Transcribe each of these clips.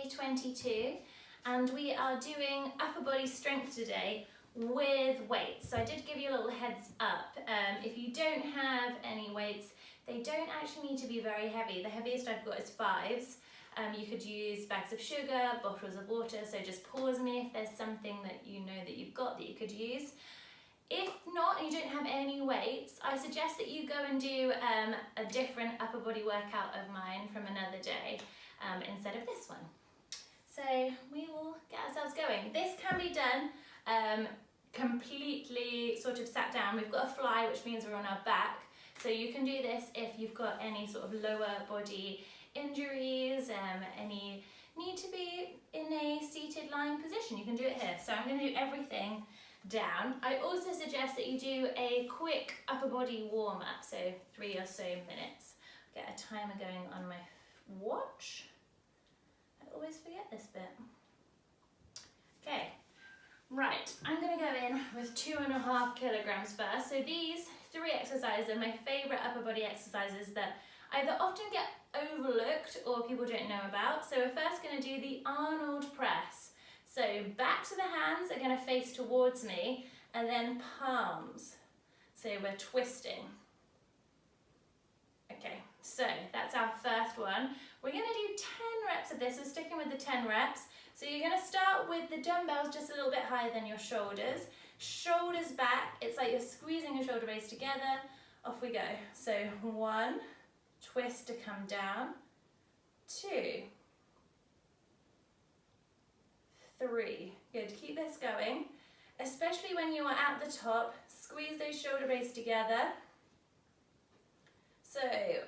day 22, and we are doing upper body strength today with weights. So I did give you a little heads up. If you don't have any weights, they don't actually need to be very heavy. The heaviest I've got is 5s. You could use bags of sugar, bottles of water, so just pause me if there's something that you know that you've got that you could use. If not, and you don't have any weights, I suggest that you go and do a different upper body workout of mine from another day instead of this one. So we will get ourselves going. This can be done completely sort of sat down. We've got a fly, which means we're on our back. So you can do this if you've got any sort of lower body injuries, any need to be in a seated lying position. You can do it here. So I'm going to do everything down. I also suggest that you do a quick upper body warm up, so 3 or so minutes. Get a timer going on my watch. I always forget this bit. Okay, right, I'm going to go in with 2.5 kilograms first. So these 3 exercises are my favourite upper body exercises that either often get overlooked or people don't know about. So we're first going to do the Arnold press. So back to the hands are going to face towards me, and then palms. So we're twisting. Okay, so that's our first one. We're going to do 10 reps of this. We're sticking with the 10 reps. So you're going to start with the dumbbells just a little bit higher than your shoulders. Shoulders back. It's like you're squeezing your shoulder blades together. Off we go. So 1, twist to come down. 2, 3. Good, keep this going. Especially when you are at the top, squeeze those shoulder blades together. So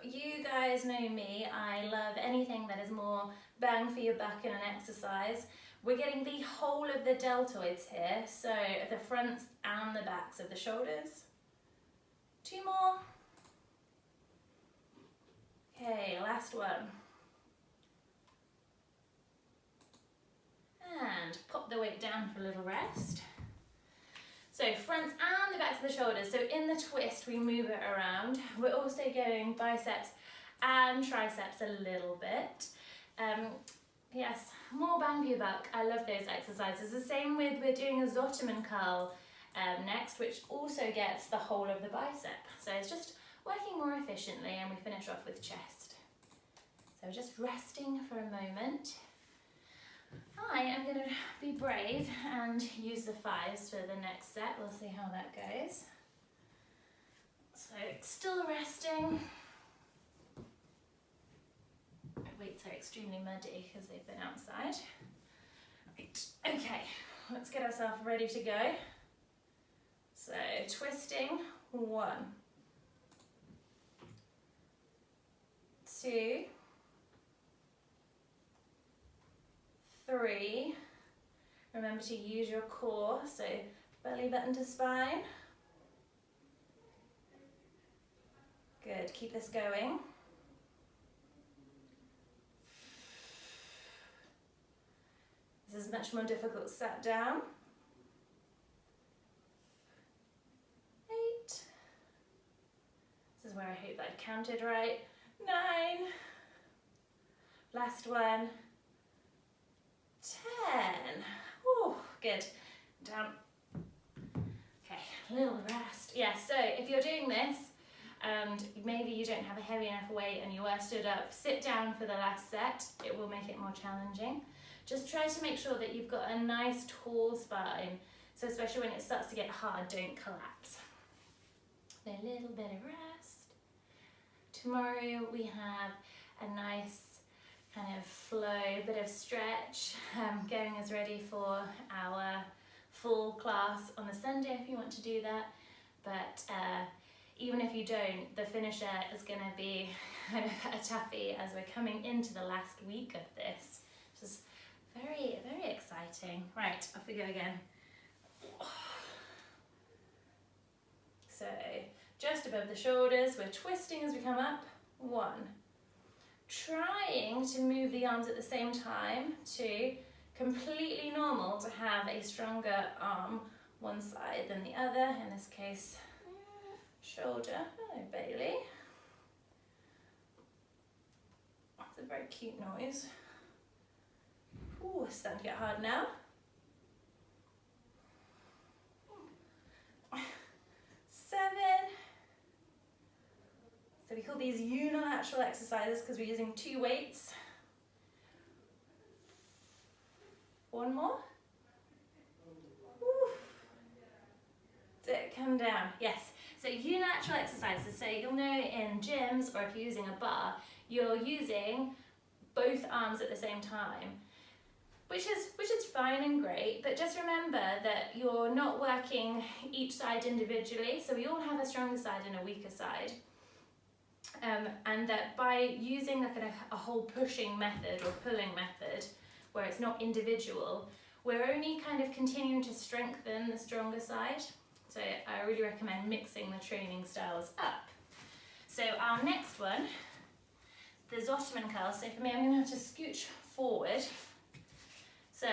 you guys know me, I love anything that is more bang for your buck in an exercise. We're getting the whole of the deltoids here, so the fronts and the backs of the shoulders. 2 more. Okay, last one. And pop the weight down for a little rest. So fronts and the backs of the shoulders. So in the twist, we move it around. We're also going biceps and triceps a little bit. Yes, more bang for your buck. I love those exercises. The same with, we're doing a Zottoman curl next, which also gets the whole of the bicep. So it's just working more efficiently, and we finish off with chest. So just resting for a moment. I am going to be brave and use the 5s for the next set. We'll see how that goes. So still resting. My weights are extremely muddy because they've been outside. Right, okay, let's get ourselves ready to go. So twisting, 1, 2, 3, remember to use your core, so belly button to spine. Good, keep this going. This is much more difficult sat down. 8. This is where I hope that I counted right. 9. Last one. 10. Oh, good. Down. Okay, a little rest. Yeah, so if you're doing this and maybe you don't have a heavy enough weight and you are stood up, sit down for the last set. It will make it more challenging. Just try to make sure that you've got a nice tall spine. So especially when it starts to get hard, don't collapse. A little bit of rest. Tomorrow we have a nice kind of flow, bit of stretch, getting us ready for our full class on the Sunday if you want to do that. But even if you don't, the finisher is going to be kind of a toughie as we're coming into the last week of this. Which is very, very exciting. Right, off we go again. So just above the shoulders, we're twisting as we come up. 1. Trying to move the arms at the same time. 2. Completely normal to have a stronger arm one side than the other. In this case, shoulder. Hello, Bailey. That's a very cute noise. Ooh, it's starting to get hard now. 7. So we call these unilateral exercises because we're using 2 weights. 1 more. Ooh. So come down, yes. So unilateral exercises, so you'll know in gyms or if you're using a bar, you're using both arms at the same time, which is fine and great, but just remember that you're not working each side individually, so we all have a stronger side and a weaker side. And that by using like a whole pushing method or pulling method, where it's not individual, we're only kind of continuing to strengthen the stronger side. So I really recommend mixing the training styles up. So our next one, the Ottoman curl. So for me, I'm going to have to scooch forward. So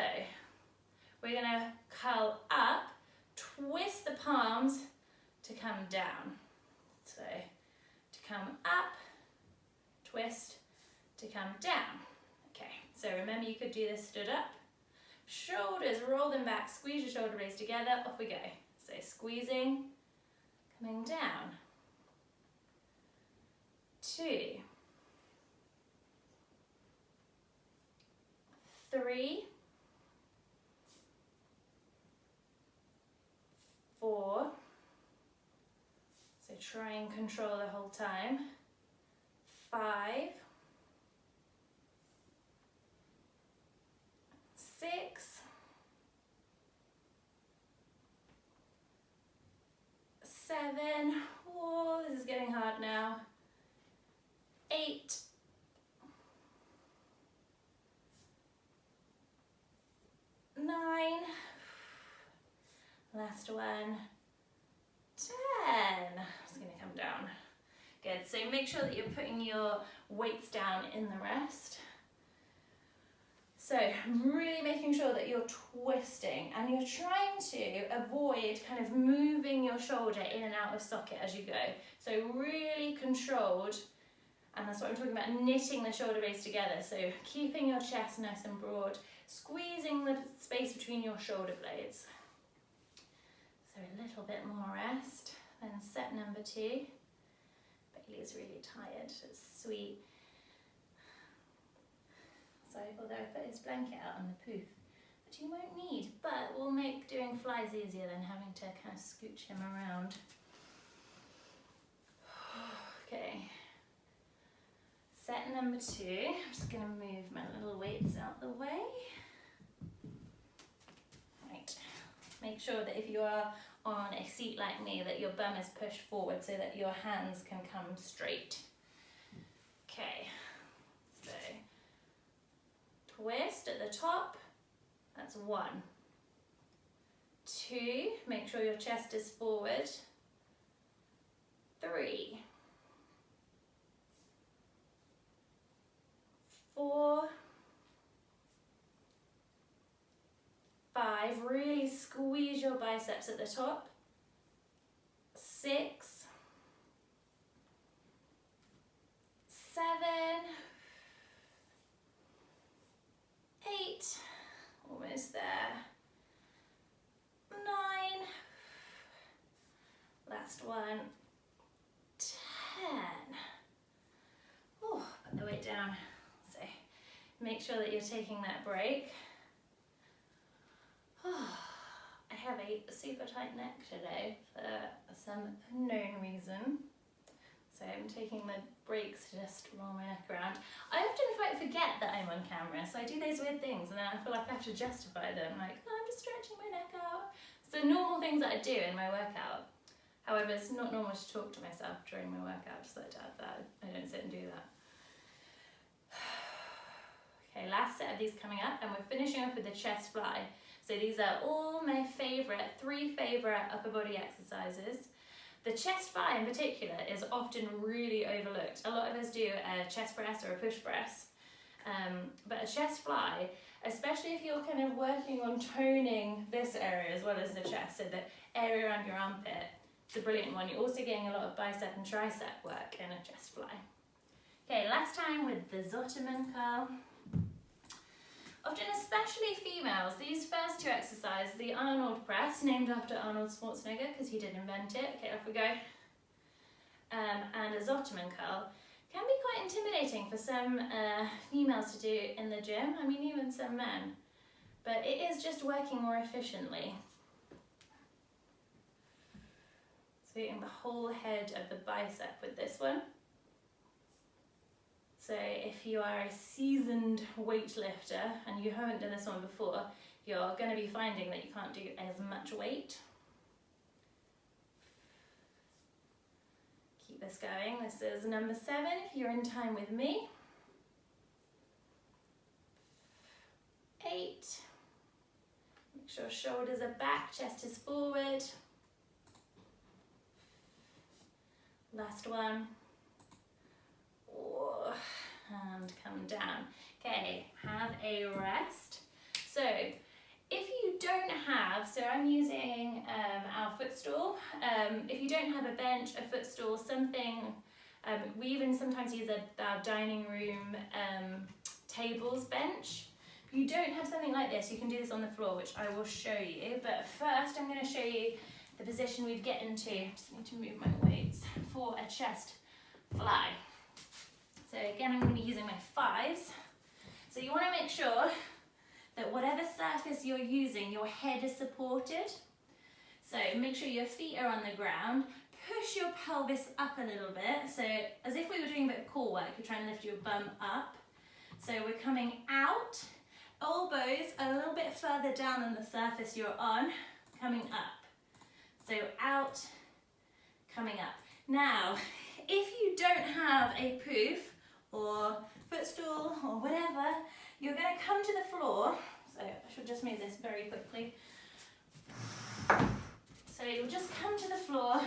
we're going to curl up, twist the palms to come down. So to come up, twist, to come down. Okay, so remember you could do this stood up. Shoulders, roll them back, squeeze your shoulder blades together, off we go. So squeezing, coming down. 2, 3, 4. So try and control the whole time. 5, 6, 7, oh, this is getting hard now. 8, 9, last one, 10. It's going to come down. Good, so make sure that you're putting your weights down in the rest. So really making sure that you're twisting and you're trying to avoid kind of moving your shoulder in and out of socket as you go. So really controlled, and that's what I'm talking about, knitting the shoulder blades together. So keeping your chest nice and broad, squeezing the space between your shoulder blades. So a little bit more rest, then set number 2. Bailey's really tired, it's sweet. Sorry, although I put his blanket out on the poof, which you won't need, but will make doing flies easier than having to kind of scooch him around. Okay, set number 2. I'm just going to move my little weights out the way. Right, make sure that if you are on a seat like me, that your bum is pushed forward so that your hands can come straight. Okay, so twist at the top, that's 1. 2, make sure your chest is forward. 3, 4, 5, really squeeze your biceps at the top. 6, 7, 8, almost there. 9, last one. 10. Oh, put the weight down. So make sure that you're taking that break. Oh, I have a super tight neck today for some unknown reason. So I'm taking the breaks to just roll my neck around. I often quite forget that I'm on camera, so I do those weird things and then I feel like I have to justify them, like, oh, I'm just stretching my neck out. So normal things that I do in my workout. However, it's not normal to talk to myself during my workout, just like that. I don't sit and do that. Okay, last set of these coming up, and we're finishing off with the chest fly. So these are all my three favorite upper body exercises. The chest fly in particular is often really overlooked. A lot of us do a chest press or a push press, but a chest fly, especially if you're kind of working on toning this area as well as the chest, so the area around your armpit, it's a brilliant one. You're also getting a lot of bicep and tricep work in a chest fly. Okay, last time with the Ottoman curl. Often, especially females, these first two exercises, the Arnold press, named after Arnold Schwarzenegger because he did invent it, okay, off we go, and a Ottoman curl, can be quite intimidating for some females to do in the gym, I mean even some men, but it is just working more efficiently. So hitting the whole head of the bicep with this one. So if you are a seasoned weightlifter and you haven't done this one before, you're going to be finding that you can't do as much weight. Keep this going. This is number 7 if you're in time with me. 8. Make sure shoulders are back, chest is forward. Last one. Oh, and come down. Okay, have a rest. So if you don't have, so I'm using our footstool. If you don't have a bench, a footstool, something, we even sometimes use our dining room tables bench. If you don't have something like this, you can do this on the floor, which I will show you. But first, I'm going to show you the position we'd get into. I just need to move my weights for a chest fly. So again, I'm going to be using my 5s. So you want to make sure that whatever surface you're using, your head is supported. So make sure your feet are on the ground. Push your pelvis up a little bit. So as if we were doing a bit of core work, you're trying to lift your bum up. So we're coming out. Elbows are a little bit further down than the surface you're on, coming up. So out, coming up. Now, if you don't have a poof or footstool or whatever, you're going to come to the floor. So I should just move this very quickly. So you'll just come to the floor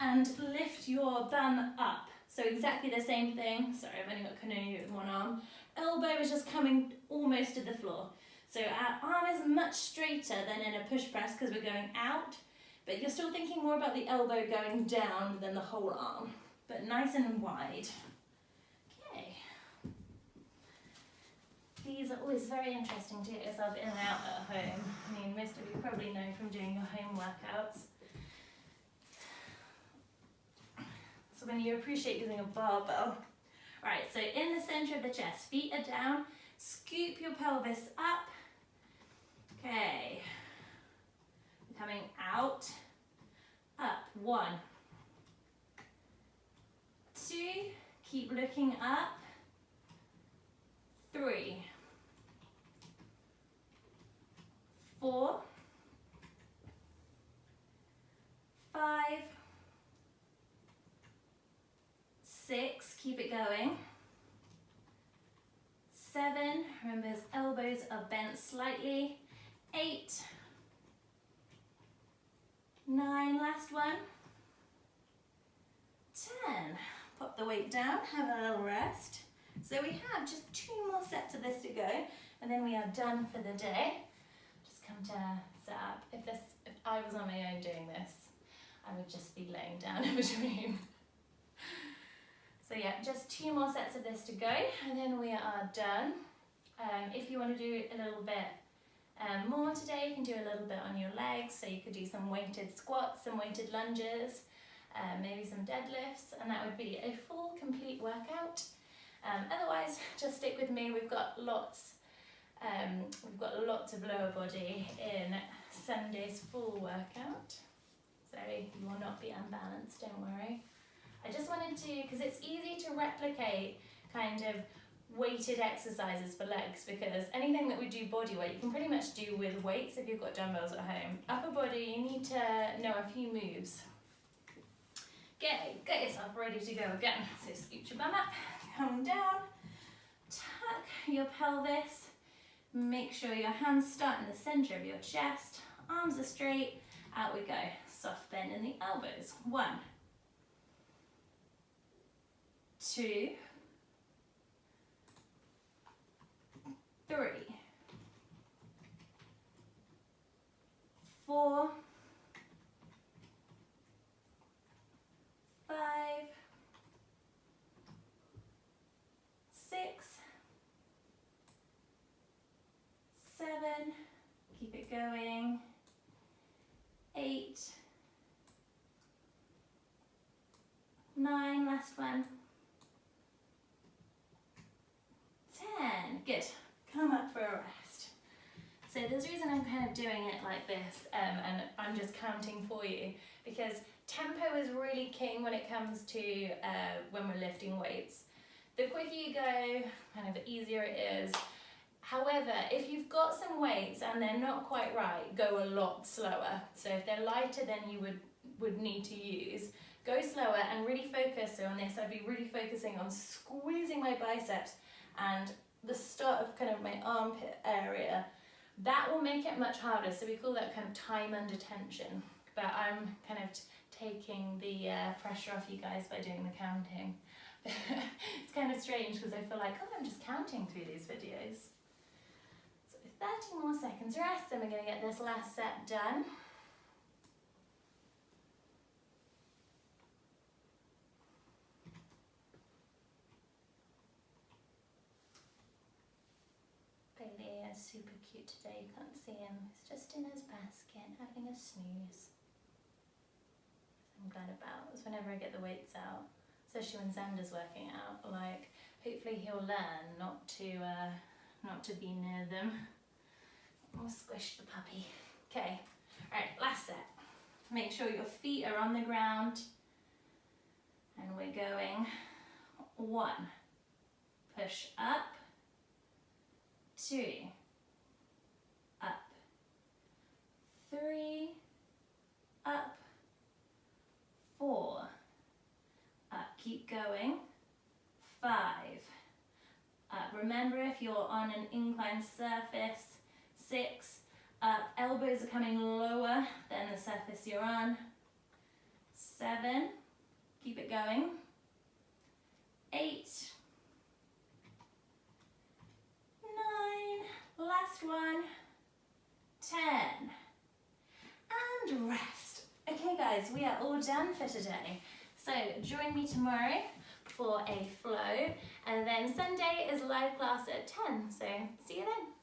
and lift your bum up. So exactly the same thing. Sorry, I've only got canoe with one arm. Elbow is just coming almost to the floor. So our arm is much straighter than in a push press because we're going out, but you're still thinking more about the elbow going down than the whole arm, but nice and wide. Okay. These are always very interesting to get yourself in and out at home. I mean, most of you probably know from doing your home workouts. So when you appreciate using a barbell. Right, so in the center of the chest, feet are down, scoop your pelvis up. Okay, coming out, up, 1, 2, keep looking up, 3, 4, 5, 6, keep it going, 7, remember his elbows are bent slightly, 8, 9, last one, 10. Pop the weight down, have a little rest. So we have just 2 more sets of this to go, and then we are done for the day. Just come to set up. If I was on my own doing this, I would just be laying down in between. So yeah, just 2 more sets of this to go, and then we are done. If you want to do a little bit more today, you can do a little bit on your legs. So you could do some weighted squats, some weighted lunges, maybe some deadlifts, and that would be a full, complete workout. Otherwise, just stick with me. We've got lots of lower body in Sunday's full workout, so you will not be unbalanced, don't worry. I just wanted to, because it's easy to replicate kind of weighted exercises for legs, because anything that we do body weight, you can pretty much do with weights if you've got dumbbells at home. Upper body, you need to know a few moves. Get yourself ready to go again. So scoot your bum up, come down, tuck your pelvis, make sure your hands start in the center of your chest, arms are straight, out we go. Soft bend in the elbows. 1, 2, 3, 4, 5, 6, it going. 8, 9, last one. 10, good. Come up for a rest. So there's a reason I'm kind of doing it like this, and I'm just counting for you, because tempo is really king when it comes to when we're lifting weights. The quicker you go, kind of the easier it is. However, if you've got some weights and they're not quite right, go a lot slower. So if they're lighter than you would need to use, go slower and really focus. So on this, I'd be really focusing on squeezing my biceps and the start of kind of my armpit area. That will make it much harder. So we call that kind of time under tension. But I'm kind of taking the pressure off you guys by doing the counting. It's kind of strange because I feel like, oh, I'm just counting through these videos. So 30 more seconds rest, and we're going to get this last set done. Bailey is super cute today, you can't see him. He's just in his basket having a snooze. I'm glad about is whenever I get the weights out, especially when Xander's working out, like hopefully he'll learn not to be near them. I'll squish the puppy. Okay, alright, last set. Make sure your feet are on the ground, and we're going 1, push up, 2, up, 3, up, 4, up, keep going, 5, up. Remember, if you're on an inclined surface, 6, up, elbows are coming lower than the surface you're on, 7, keep it going, 8, 9, last one, 10, and rest. Okay guys, we are all done for today. So join me tomorrow for a flow, and then Sunday is live class at 10, so see you then.